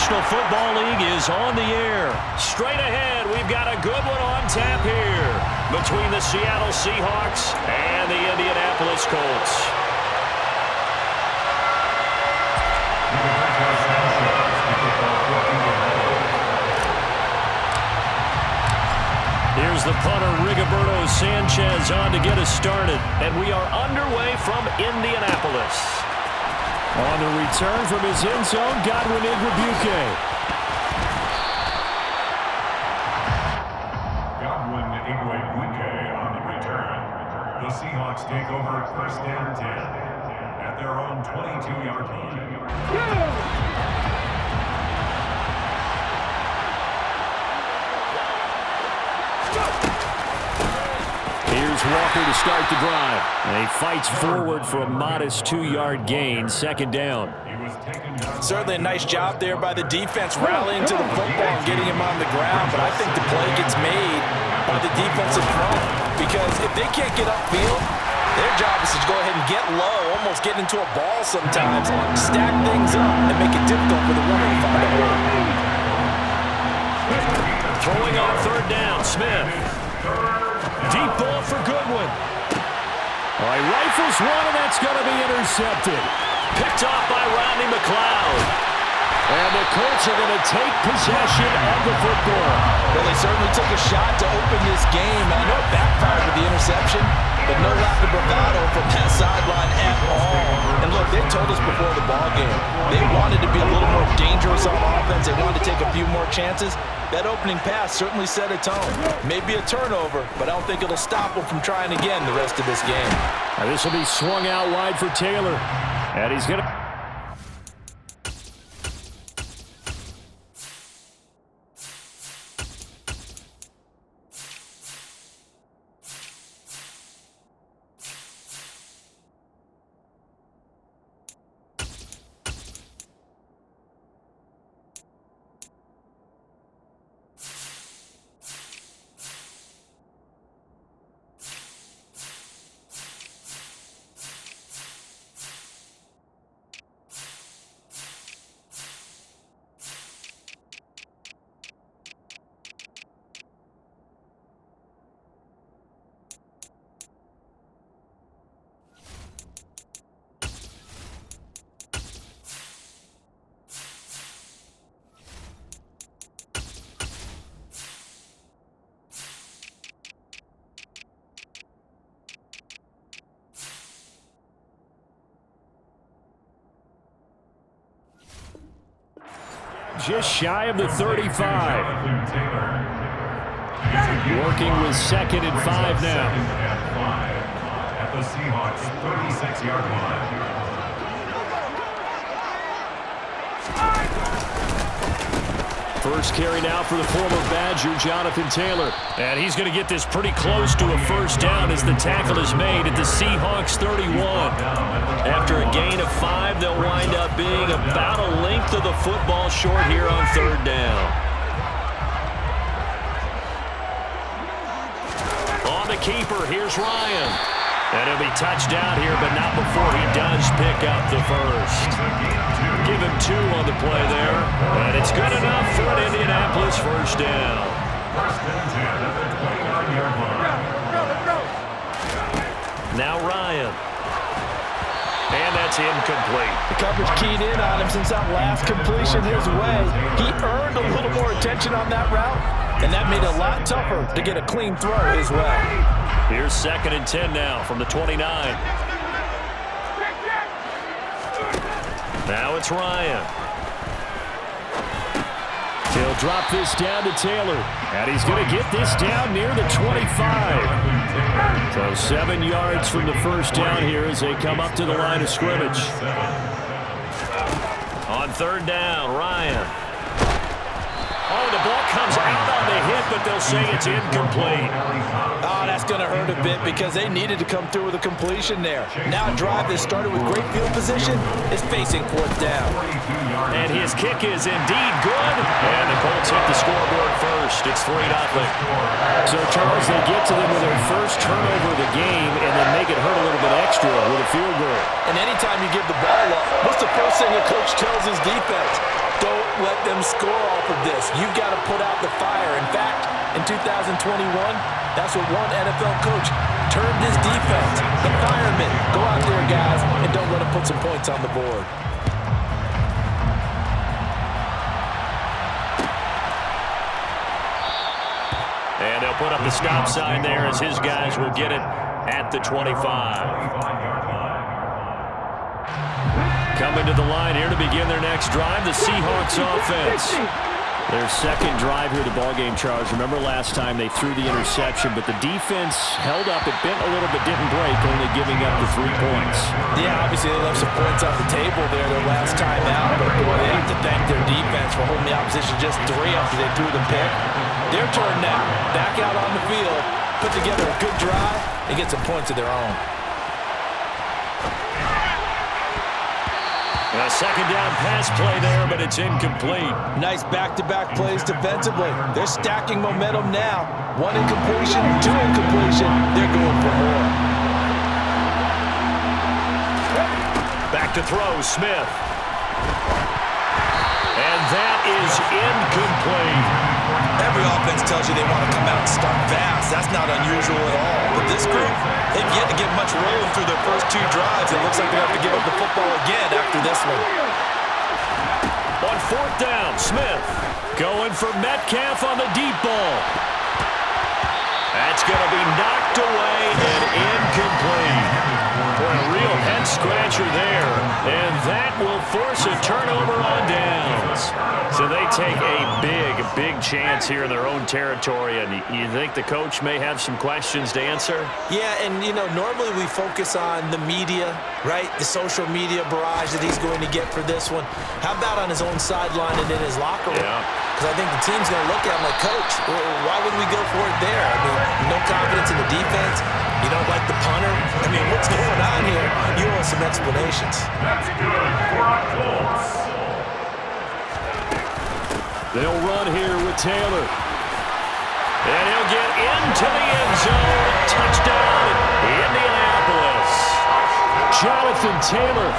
National Football League is on the air. Straight ahead, we've got a good one on tap here between the Seattle Seahawks and the Indianapolis Colts. Here's the punter, Rigoberto Sanchez, on to get us started. And we are underway from Indianapolis. On the return from his end zone, Godwin Igwebuike. Godwin Igwebuike on the return. The Seahawks take over first and 10 at their own 22-yard line. Here's Walker to start the drive. And he fights forward for a modest 2-yard gain, second down. Certainly a nice job there by the defense rallying to the football and getting him on the ground, but I think the play gets made by the defensive front because if they can't get upfield, their job is to go ahead and get low, almost get into a ball sometimes, stack things up, and make it difficult for the runner to find a hole. Throwing on third down, Smith. Deep ball for Goodwin. All right, rifles one, and that's going to be intercepted. Picked off by Rodney McLeod. And the Colts are going to take possession of the football. Well, they certainly took a shot to open this game. I know it backfired with the interception, but no lack of bravado from that sideline at all. And look, they told us before the ball game, they wanted to be a little more dangerous on offense. They wanted to take a few more chances. That opening pass certainly set a tone. Maybe a turnover, but I don't think it'll stop them from trying again the rest of this game. Now this will be swung out wide for Taylor. And he's going to... Just shy of the 35. Working with second and 5 now. At the Seahawks 36-yard line. First carry now for the former Badger, Jonathan Taylor. And he's going to get this pretty close to a first down as the tackle is made at the Seahawks 31. After a gain of 5, they'll wind up being about a length of the football short here on third down. On the keeper, here's Ryan. And he'll be touched down here, but not before he does pick up the first. Give him 2 on the play there. And it's good enough for an Indianapolis first down. First and 10 at the 29-yard line. Now Ryan. And that's incomplete. The coverage keyed in on him since that last completion his way. He earned a little more attention on that route, and that made it a lot tougher to get a clean throw his way. Here's second and 10 now from the 29. Now it's Ryan. He'll drop this down to Taylor. And he's going to get this down near the 25. So 7 yards from the first down here as they come up to the line of scrimmage. On third down, Ryan. Oh, the ball comes out on the hit, but they'll say it's incomplete. Oh, that's going to hurt a bit because they needed to come through with a completion there. Now a drive that started with great field position is facing 4th down. And his kick is indeed good. And the Colts hit the scoreboard first. It's 3-0. So, Charles, they get to them with their first turnover of the game and then make it hurt a little bit extra with a field goal. And anytime you give the ball up, what's the first thing a coach tells his defense? Don't let them score off of this. You've got to put out the fire. In fact, in 2021, that's what one NFL coach termed his defense. The firemen. Go out there, guys, and don't let them put some points on the board. And they'll put up the stop sign there as his guys will get it at the 25. Coming to the line here to begin their next drive, the Seahawks offense. Their second drive here of the ballgame, Charles. Remember last time they threw the interception, but the defense held up. It bent a little but didn't break, only giving up the 3 points. Yeah, obviously they left some points on the table there their last time out, but boy, they have to thank their defense for holding the opposition just 3 after they threw the pick. Their turn now, back out on the field, put together a good drive, and get some points of their own. A second down pass play there, but it's incomplete. Nice back-to-back plays defensively. They're stacking momentum now. 1 incompletion, 2 incompletion. They're going for more. Back to throw, Smith. And that is incomplete. Every offense tells you they want to come out and start fast. That's not unusual at all. But this group, they've yet to get much rolling through their first 2 drives. It looks like they have to give up the football again after this one. On 4th down, Smith going for Metcalf on the deep ball. That's going to be knocked away and incomplete. For a real head-scratcher there. And that will force a turnover on downs. So they take a big chance here in their own territory. And you think the coach may have some questions to answer? Yeah, and, you know, normally we focus on the media, right? The social media barrage that he's going to get for this one. How about on his own sideline and in his locker room? Yeah. Because I think the team's going to look at him like, Coach, why would we go for it there? I mean, no confidence in the defense. You don't like the punter? I mean, what's going on here? You want some explanations. That's good for our Colts. They'll run here with Taylor. And he'll get into the end zone. Touchdown, Indianapolis. Jonathan Taylor,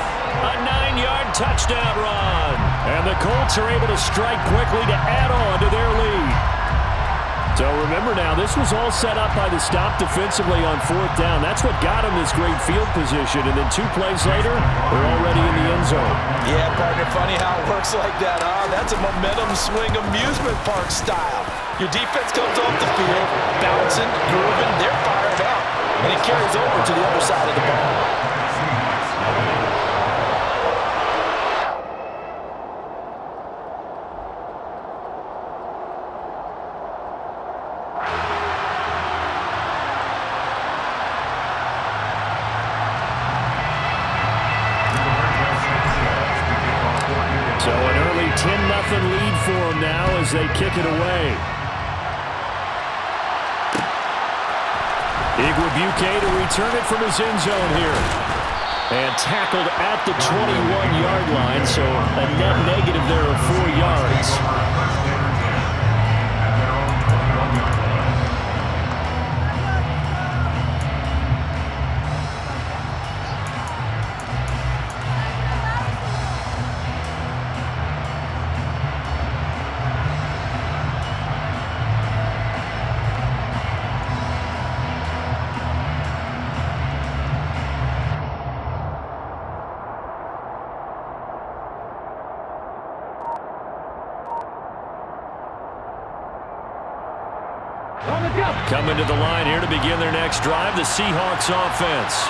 a 9-yard touchdown run. And the Colts are able to strike quickly to add on to their lead. So remember now, this was all set up by the stop defensively on 4th down. That's what got him this great field position. And then 2 plays later, they're already in the end zone. Yeah, partner, funny how it works like that, huh? That's a momentum swing amusement park style. Your defense comes off the field, bouncing, grooving, they're fired up. And it carries over to the other side of the ball. So an early 10-0 lead for them now as they kick it away. Igwebuike to return it from his end zone here. And tackled at the 21-yard line, so a net negative there of 4 yards. Coming to the line here to begin their next drive, the Seahawks offense.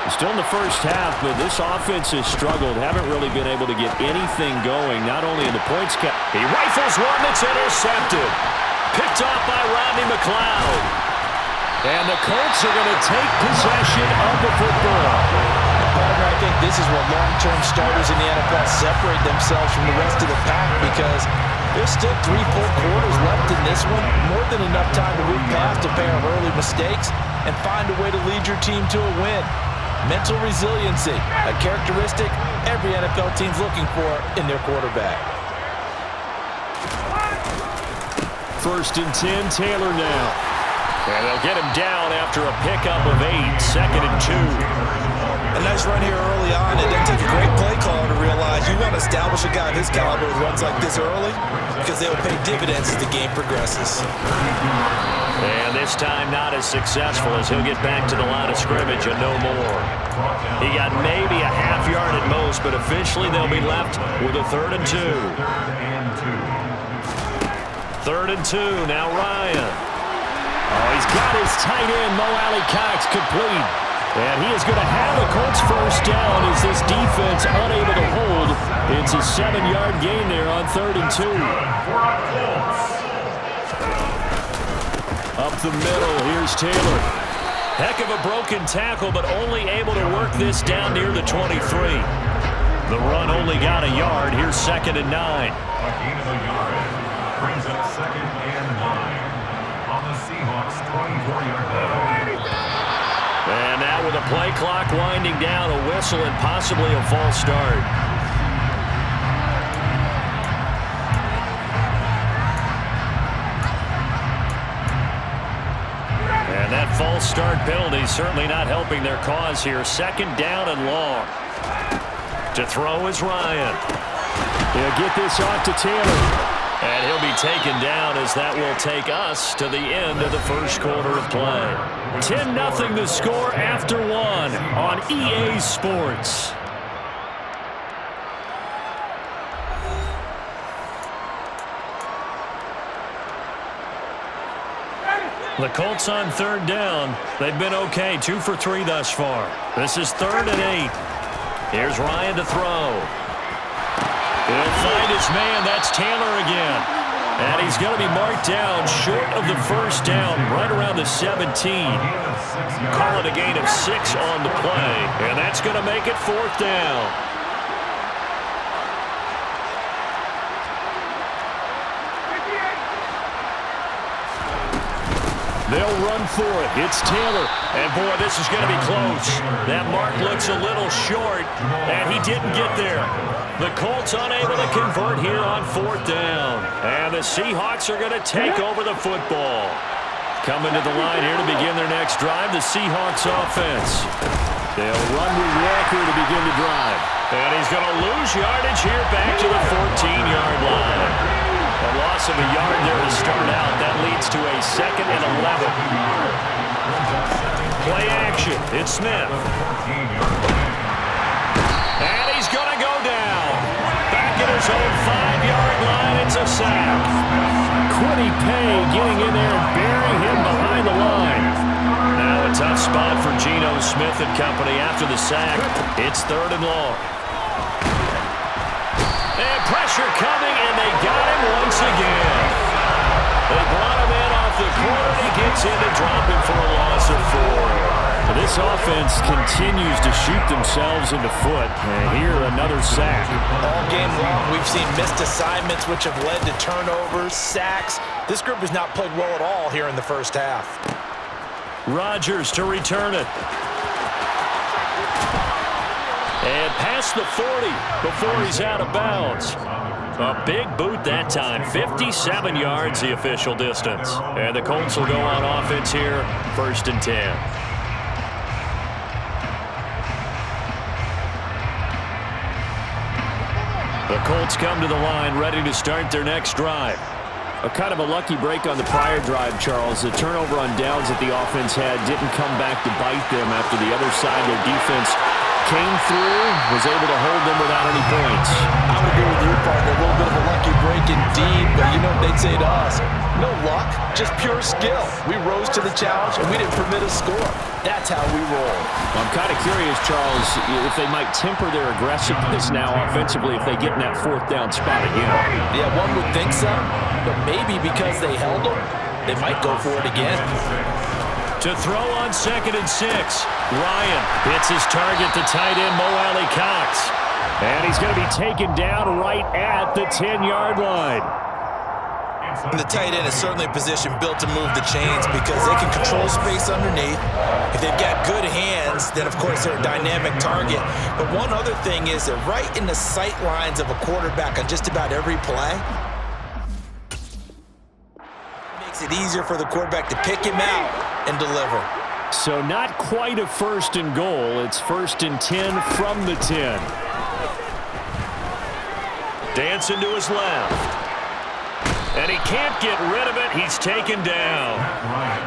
Still in the first half, but this offense has struggled. Haven't really been able to get anything going, not only in the points count. He rifles one that's intercepted. Picked off by Rodney McLeod. And the Colts are going to take possession of the football. Partner, I think this is where long-term starters in the NFL separate themselves from the rest of the pack because There's still 3 full quarters left in this one. More than enough time to move past a pair of early mistakes and find a way to lead your team to a win. Mental resiliency, a characteristic every NFL team's looking for in their quarterback. 1st and 10, Taylor now. And they'll get him down after a pickup of 8, 2nd and 2. A nice run here early on. It didn't take a great play caller to realize you want to establish a guy of his caliber who runs like this early because they will pay dividends as the game progresses. And this time not as successful as he'll get back to the line of scrimmage and no more. He got maybe a half yard at most, but officially they'll be left with a 3rd and 2. 3rd and 2, now Ryan. Oh, he's got his tight end, Mo Alley-Cox, complete. And he is going to have the Colts 1st down as this defense unable to hold. It's a 7-yard gain there on 3rd and 2. Up the middle, here's Taylor. Heck of a broken tackle, but only able to work this down near the 23. The run only got a yard. Here's 2nd and 9. A gain of a yard brings up 2nd and 9 on the Seahawks' 24-yard line. And now with a play clock winding down, a whistle and possibly a false start. And that false start penalty certainly not helping their cause here. 2nd down and long. To throw is Ryan. He'll get this off to Taylor. And he'll be taken down as that will take us to the end of the 1st quarter of play. 10-0 the score after 1 on EA Sports. The Colts on 3rd down. They've been okay, 2 for 3 thus far. This is 3rd and 8. Here's Ryan to throw. He'll find his man. That's Taylor again. And he's going to be marked down short of the 1st down, right around the 17. Call it a gain of 6 on the play. And that's going to make it 4th down. They'll run for it. It's Taylor. And, boy, this is going to be close. That mark looks a little short, and he didn't get there. The Colts unable to convert here on 4th down. And the Seahawks are going to take over the football. Coming to the line here to begin their next drive, the Seahawks offense. They'll run with Walker to begin the drive. And he's going to lose yardage here back to the 14-yard line. A loss of a yard there to start out. That leads to a 2nd and 11. Play action. It's Smith. And he's going to go down. Back at his own 5-yard line. It's a sack. Quiddy Pay getting in there and burying him behind the line. Now a tough spot for Geno Smith and company after the sack. It's 3rd and long. And pressure coming, and they got him once again. They brought him in off the corner. He gets in to drop him for a loss of 4. This offense continues to shoot themselves in the foot. And here, another sack. All game long, we've seen missed assignments, which have led to turnovers, sacks. This group has not played well at all here in the 1st half. Rodgers to return it. And past the 40 before he's out of bounds. A big boot that time. 57 yards the official distance. And the Colts will go on offense here. 1st and 10. The Colts come to the line ready to start their next drive. A kind of a lucky break on the prior drive, Charles. The turnover on downs that the offense had didn't come back to bite them after the other side. Their defense came through, was able to hold them without any points. I would agree with you, partner. A little bit of a lucky break indeed, but you know what they'd say to us? No luck, just pure skill. We rose to the challenge, and we didn't permit a score. That's how we roll. I'm kind of curious, Charles, if they might temper their aggressiveness now offensively if they get in that 4th down spot again. Yeah, one would think so, but maybe because they held them, they might go for it again. To throw on 2nd and 6. Ryan hits his target, the tight end, Mo Alley-Cox. And he's going to be taken down right at the 10-yard line. And the tight end is certainly a position built to move the chains because they can control space underneath. If they've got good hands, then of course they're a dynamic target. But one other thing is they're right in the sight lines of a quarterback on just about every play. Makes it easier for the quarterback to pick him out and deliver. So not quite a 1st and goal. It's 1st and 10 from the 10. Dancing to his left. And he can't get rid of it. He's taken down.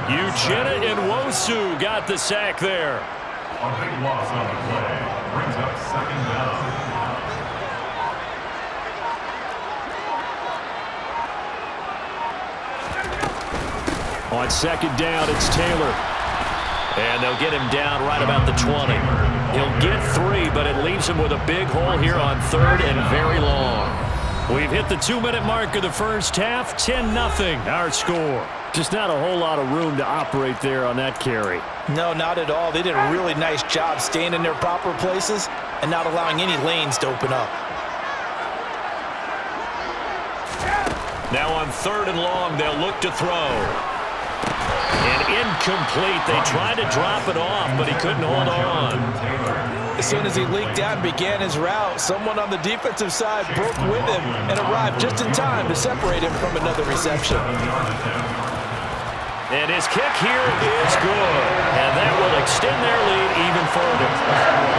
Uchenna Nwosu got the sack there. A big loss on the play. Brings up 2nd down. On 2nd down, it's Taylor. And they'll get him down right about the 20. He'll get 3, but it leaves him with a big hole here on 3rd and very long. We've hit the 2-minute mark of the first half. 10-0 our score. Just not a whole lot of room to operate there on that carry. No, not at all. They did a really nice job staying in their proper places and not allowing any lanes to open up. Now on 3rd and long, they'll look to throw. And incomplete. They tried to drop it off, but he couldn't hold on. As soon as he leaked out and began his route, someone on the defensive side broke with him and arrived just in time to separate him from another reception. And his kick here is good. And that will extend their lead even further.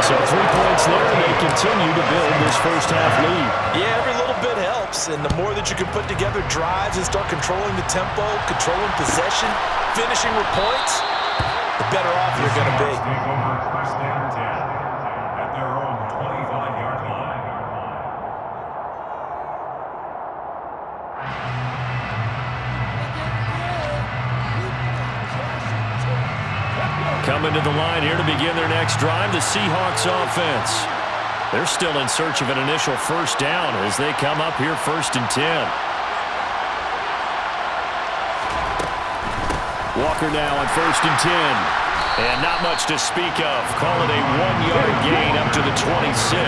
So 3 points there, and they continue to build this first half lead. Yeah, every little bit helps. And the more that you can put together drives and start controlling the tempo, controlling possession, finishing with points, the better off you're going to be. Take over 1st and 10 at their own 25-yard line. Coming to the line here to begin their next drive, the Seahawks offense. They're still in search of an initial 1st down as they come up here 1st and 10. Walker now on 1st and 10. And not much to speak of. Call it a 1-yard gain up to the 26.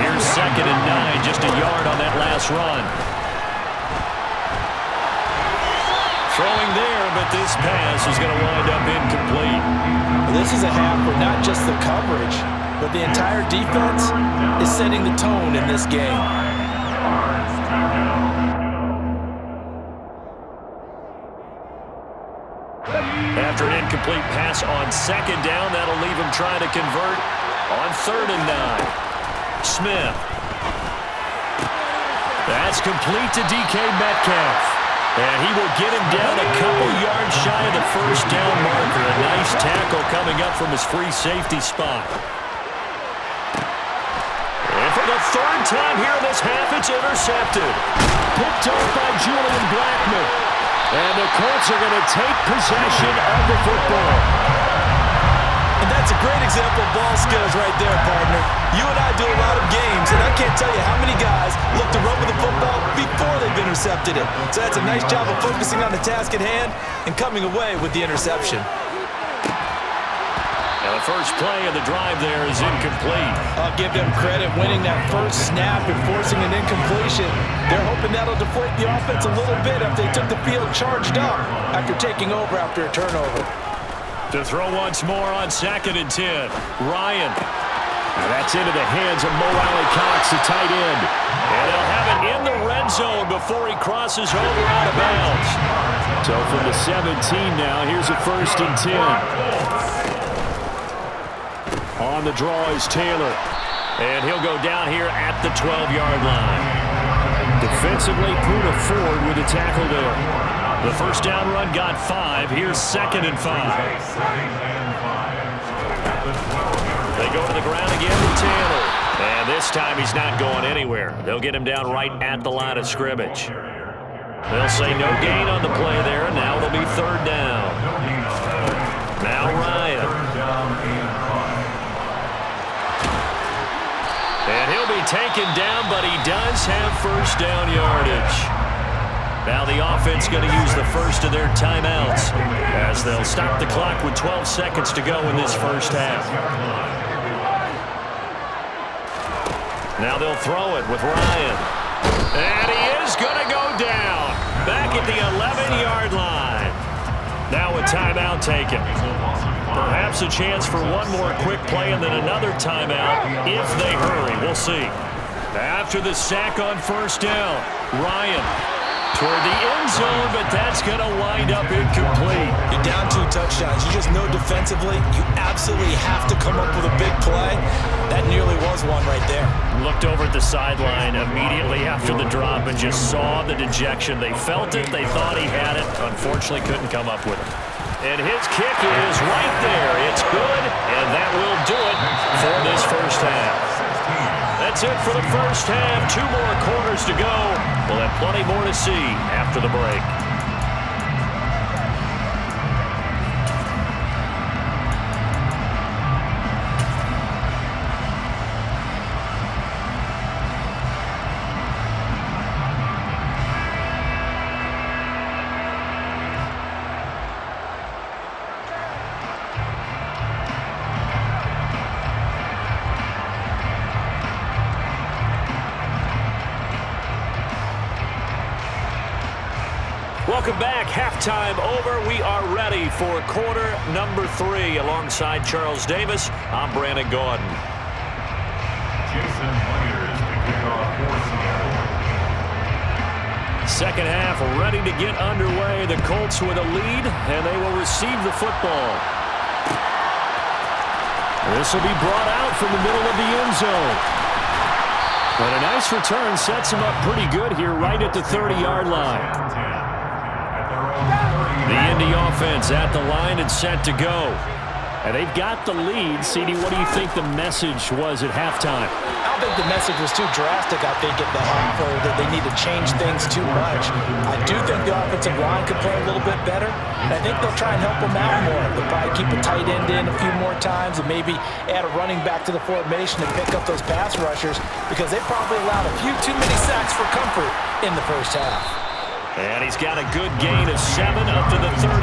Here's 2nd and 9, just a yard on that last run. Throwing there, but this pass is going to wind up incomplete. This is a half where not just the coverage, but the entire defense is setting the tone in this game. After an incomplete pass on 2nd down, that'll leave him trying to convert on 3rd and 9. Smith. That's complete to DK Metcalf. And he will get him down a couple yards shy of the 1st down marker. A nice tackle coming up from his free safety spot. And for the 3rd time here in this half, it's intercepted. Picked off by Julian Blackmon. And the Colts are going to take possession of the football. And that's a great example of ball skills right there, partner. You and I do a lot of games, and I can't tell you how many guys look to run with the football before they've intercepted it. So that's a nice job of focusing on the task at hand and coming away with the interception. And the first play of the drive there is incomplete. I'll give them credit winning that first snap and forcing an incompletion. They're hoping that'll deflate the offense a little bit after they took the field charged up after taking over after a turnover. To throw once more on 2nd and 10. Ryan. Now that's into the hands of Mo Alley-Cox, the tight end. And they'll have it in the red zone before he crosses over out of bounds. So from the 17 now, here's a 1st and 10. On the draw is Taylor. And he'll go down here at the 12-yard line. Defensively, Puna Ford with a tackle there. The 1st down run got 5. Here's 2nd and 5. They go to the ground again with Taylor. And this time he's not going anywhere. They'll get him down right at the line of scrimmage. They'll say no gain on the play there, and now it'll be 3rd down. Now Ryan. And he'll be taken down, but he does have 1st down yardage. Now the offense going to use the first of their timeouts as they'll stop the clock with 12 seconds to go in this first half. Now they'll throw it with Ryan. And he is going to go down. timeout taken. Perhaps a chance for one more quick play and then another timeout if they hurry. We'll see. After the sack on first down, Ryan toward the end zone, but that's going to wind up incomplete. You're down 2 touchdowns. You just know defensively you absolutely have to come up with a big play. That nearly was one right there. Looked over at the sideline immediately after the drop and just saw the dejection. They felt it. They thought he had it. Unfortunately, couldn't come up with it. And his kick is right there. It's good, and that will do it for this first half. That's it for the first half. 2 more quarters to go. We'll have plenty more to see after the break. Welcome back. Halftime over. We are ready for quarter number 3. Alongside Charles Davis, I'm Brandon Gaudin. Jason Myers to kick off for Seattle. Second half ready to get underway. The Colts with a lead, and they will receive the football. This will be brought out from the middle of the end zone. But a nice return sets him up pretty good here right at the 30-yard line. The Indy offense at the line and set to go. And they've got the lead. CD, what do you think the message was at halftime? I don't think the message was too drastic, I think, at the half, or that they need to change things too much. I do think the offensive line could play a little bit better. And I think they'll try and help them out more. They'll probably keep a tight end in a few more times and maybe add a running back to the formation and pick up those pass rushers because they probably allowed a few too many sacks for comfort in the first half. And he's got a good gain of 7 up to the 37.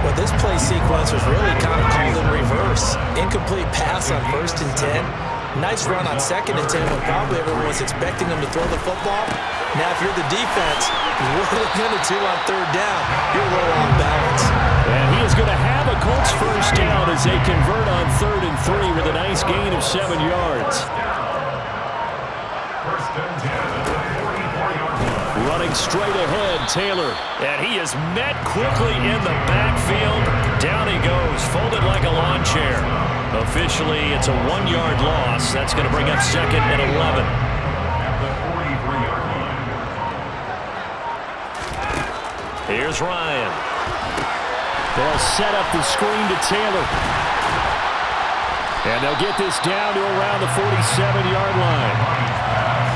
Well, this play sequence was really kind of called in reverse. Incomplete pass on 1st and 10. Nice run on 2nd and 10 when probably everyone was expecting him to throw the football. Now, if you're the defense, what are they going to do on 3rd down? You're a little off balance. And he is going to have a Colts first down as they convert on 3rd and 3 with a nice gain of 7 yards. First and 10. Running straight ahead, Taylor. And he is met quickly in the backfield. Down he goes, folded like a lawn chair. Officially, it's a 1-yard loss. That's going to bring up 2nd and 11. At the 43-yard line. Here's Ryan. They'll set up the screen to Taylor. And they'll get this down to around the 47-yard line.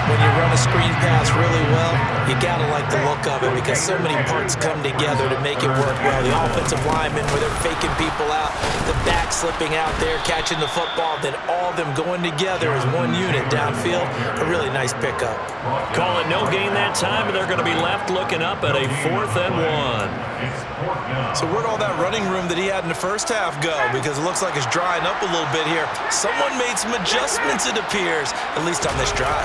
When you run a screen pass really well, you got to like the look of it because so many parts come together to make it work well. The offensive linemen, where they're faking people out, the back slipping out there, catching the football, then all of them going together as one unit downfield. A really nice pickup. Call it no gain that time, and they're going to be left looking up at a 4th and 1. So where'd all that running room that he had in the first half go? Because it looks like it's drying up a little bit here. Someone made some adjustments, it appears, at least on this drive.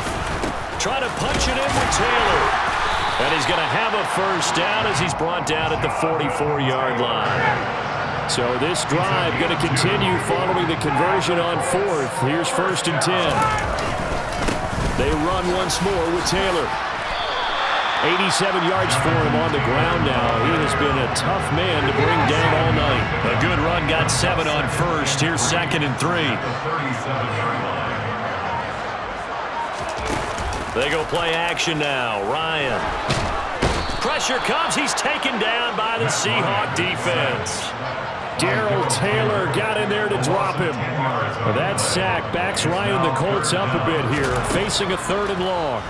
Trying to punch it in with Taylor. And he's going to have a first down as he's brought down at the 44-yard line. So this drive going to continue following the conversion on 4th. Here's 1st and 10. They run once more with Taylor. 87 yards for him on the ground now. He has been a tough man to bring down all night. A good run, got 7 on 1st. Here's 2nd and 3. They go play action now. Ryan. Pressure comes. He's taken down by the Seahawk defense. Darrell Taylor got in there to drop him. That sack backs Ryan the Colts up a bit here, facing a 3rd and long.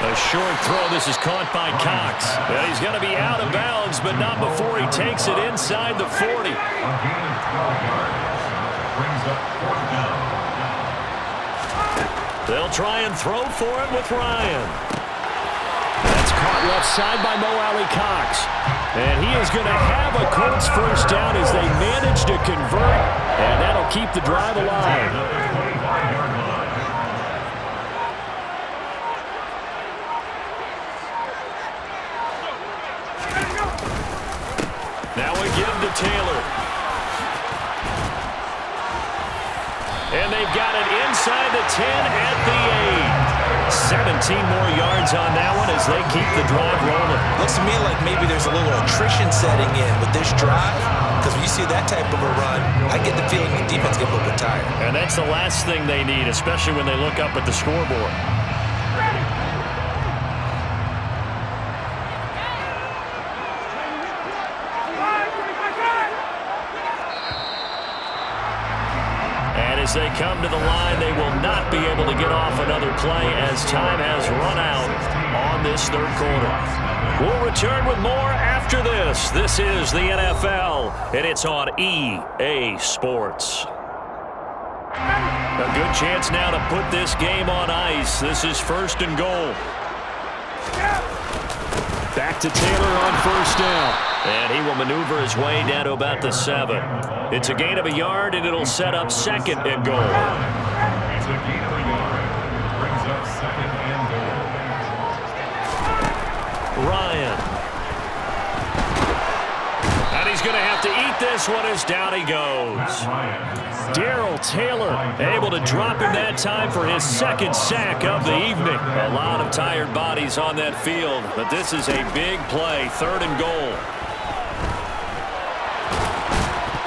A short throw. This is caught by Cox. And he's going to be out of bounds, but not before he takes it inside the 40. They'll try and throw for it with Ryan. That's caught left side by Mo Alley Cox. And he is going to have a Colts first down as they manage to convert. And that'll keep the drive alive. Taylor. And they've got it inside the 10 at the 8. 17 more yards on that one as they keep the drive rolling. Looks to me like maybe there's a little attrition setting in with this drive, because when you see that type of a run, I get the feeling the defense gets a little bit tired. And that's the last thing they need, especially when they look up at the scoreboard. As they come to the line, they will not be able to get off another play as time has run out on this third quarter. We'll return with more after this. This is the NFL, and it's on EA Sports. A good chance now to put this game on ice. This is 1st and goal. Back to Taylor on 1st down. And he will maneuver his way down to about the 7. It's a gain of a yard, and it'll set up 2nd and goal. It's a gain of a yard. Brings up 2nd and goal. Ryan. And he's going to have to eat this one as down he goes. Darrell Taylor able to drop him that time for his 2nd sack of the evening. A lot of tired bodies on that field, but this is a big play. 3rd and goal.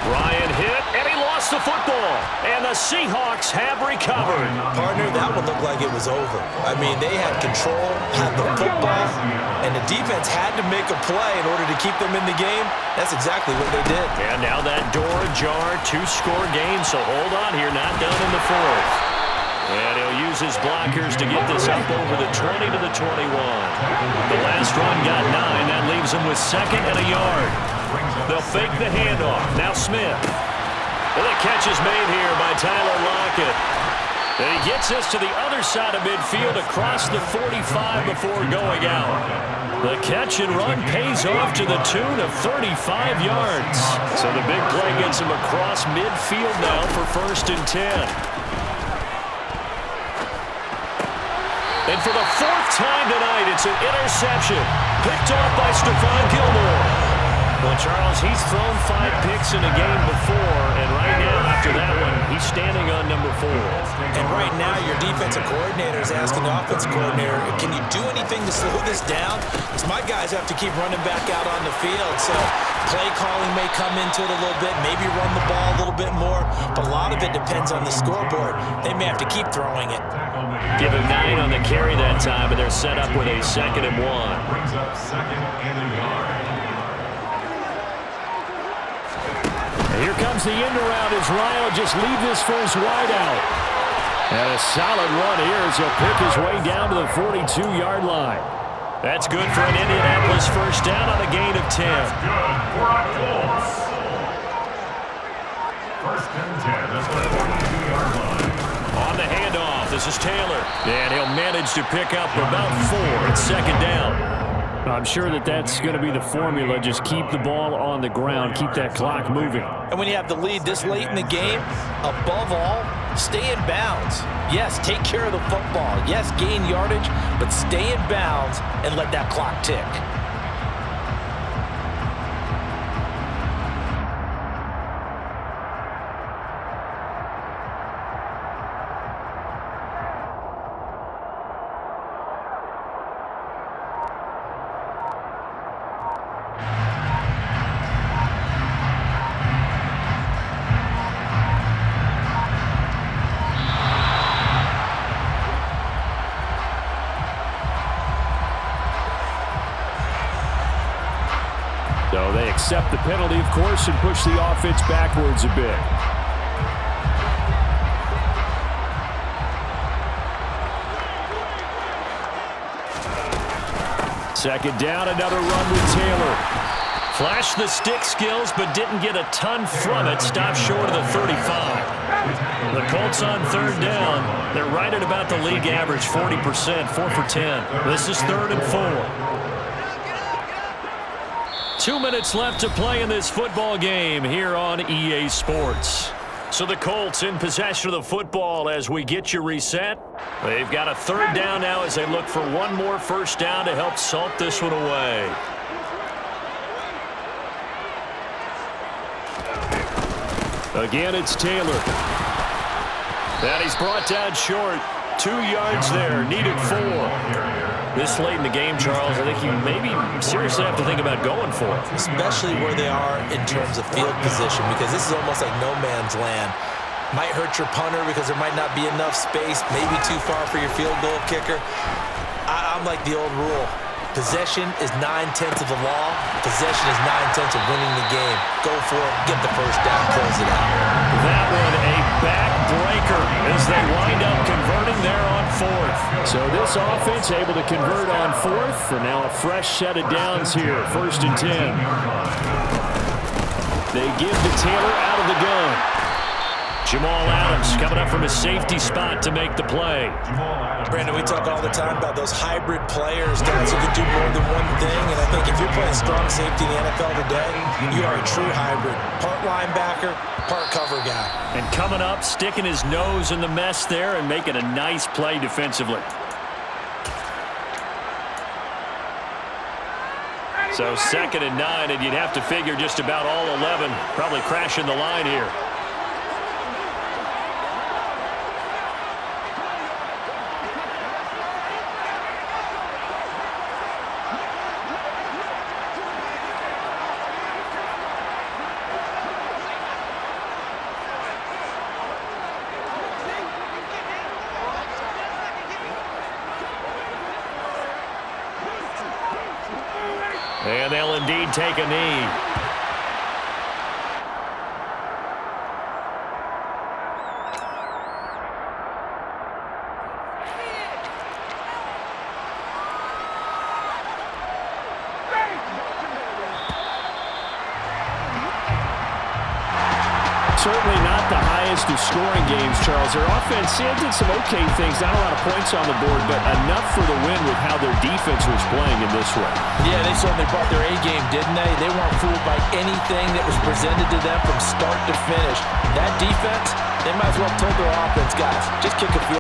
Ryan hit, and he lost the football. And the Seahawks have recovered. Partner, that one looked like it was over. I mean, they had control, had the football, and the defense had to make a play in order to keep them in the game. That's exactly what they did. And now that door ajar, 2-score game, so hold on here, not done in the 4th. And he'll use his blockers to get this up over the 20 to the 21. The last run got 9. That leaves him with 2nd and a yard. They'll fake the handoff. Now Smith. And the catch is made here by Tyler Lockett. And he gets us to the other side of midfield across the 45 before going out. The catch and run pays off to the tune of 35 yards. So the big play gets him across midfield now for 1st and 10. And for the 4th time tonight, it's an interception. Picked off by Stephon Gilmore. Well, Charles, he's thrown 5 picks in a game before, and right now, after that one, he's standing on number 4. And right now, your defensive coordinator is asking the offensive coordinator, can you do anything to slow this down? Because my guys have to keep running back out on the field, so play calling may come into it a little bit, maybe run the ball a little bit more, but a lot of it depends on the scoreboard. They may have to keep throwing it. Give him 9 on the carry that time, and they're set up with a 2nd and 1. Brings up 2nd and a yard. Here comes the end around as Ryan will just leave this for his wideout. And a solid run here as he'll pick his way down to the 42-yard line. That's good for an Indianapolis 1st down on a gain of 10. That's good for a Colts. 1st and 10 at the 42-yard line. On the handoff, this is Taylor. And he'll manage to pick up about 4 at 2nd down. I'm sure that's going to be the formula. Just keep the ball on the ground, keep that clock moving. And when you have the lead this late in the game, above all, stay in bounds. Yes, take care of the football. Yes, gain yardage, but stay in bounds and let that clock tick. So they accept the penalty, of course, and push the offense backwards a bit. Second down, another run with Taylor. Flashed the stick skills, but didn't get a ton from it. Stopped short of the 35. The Colts on 3rd down. They're right at about the league average, 40%, 4 for 10. This is 3rd and 4. 2 minutes left to play in this football game here on EA Sports. So the Colts in possession of the football as we get you reset. They've got a 3rd down now as they look for one more 1st down to help salt this one away. Again, it's Taylor. And he's brought down short. 2 yards there, needed 4. This late in the game, Charles, I think you maybe seriously have to think about going for it. Especially where they are in terms of field position, because this is almost like no man's land. Might hurt your punter because there might not be enough space, maybe too far for your field goal kicker. I'm like the old rule. Possession is 9/10 of the law. Possession is 9/10 of winning the game. Go for it, get the first down, close it out. That one a backbreaker as they wind up converting there on 4th. So this offense able to convert on 4th for now a fresh set of downs here. 1st and 10. They give to Taylor out of the gun. Jamal Adams coming up from a safety spot to make the play. Brandon, we talk all the time about those hybrid players, guys who can do more than one thing, and I think if you're playing strong safety in the NFL today, you are a true hybrid. Part linebacker, part cover guy. And coming up, sticking his nose in the mess there and making a nice play defensively. So 2nd and 9, and you'd have to figure just about all 11 probably crashing the line here. And they'll indeed take a knee. Certainly not the highest of scoring games, Charles. Their offense did some okay things, not a lot of points on the board, but enough for the win with how their defense was playing in this one. Yeah, they certainly brought their A game, didn't they? They weren't fooled by anything that was presented to them from start to finish. That defense, they might as well have told their offense, guys, just kick a field.